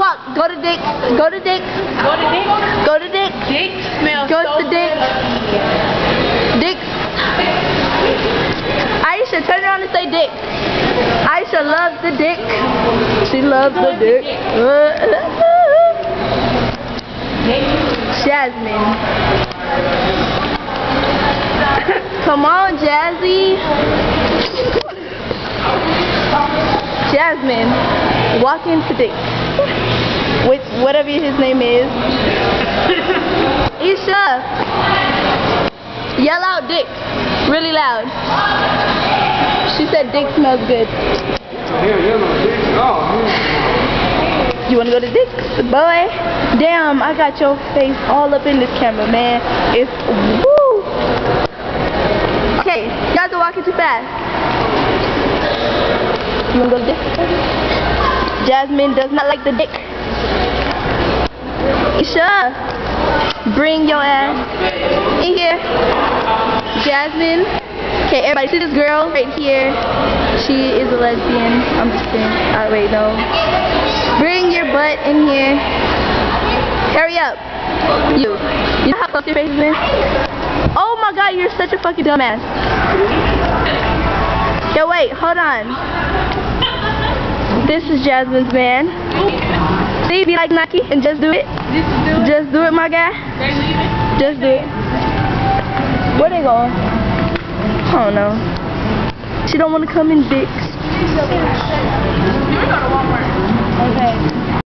walk. Go to Dick. Go to Dick. Go to Dick. Go to Dick. Dick smells Go so to Dick. Dick. Aisha, turn around and say Dick. Aisha loves the dick. She loves the dick. Jasmine. Come on, Jazzy. Jasmine, walk into Dick. With whatever his name is. Isha, yell out Dick. Really loud. She said Dick smells good. You wanna go to Dick's? Boy, damn, I got your face all up in this camera, man. It's woo. Okay, you guys are walking too fast. You wanna go to Dick's? Jasmine does not like the dick. Isha, bring your ass in here. Jasmine. Okay, everybody see this girl right here. She is a lesbian. I'm just kidding. Wait, no. Bring your butt in here. Hurry up. You know how close your face is in? Oh my god, you're such a fucking dumbass. Yo, wait, hold on. This is Jasmine's man. See, be like Nike and just do it. Just do it, my guy. Just do it. Where they going? I don't know. She don't want to come in Dick's. We're going to Walmart. Okay.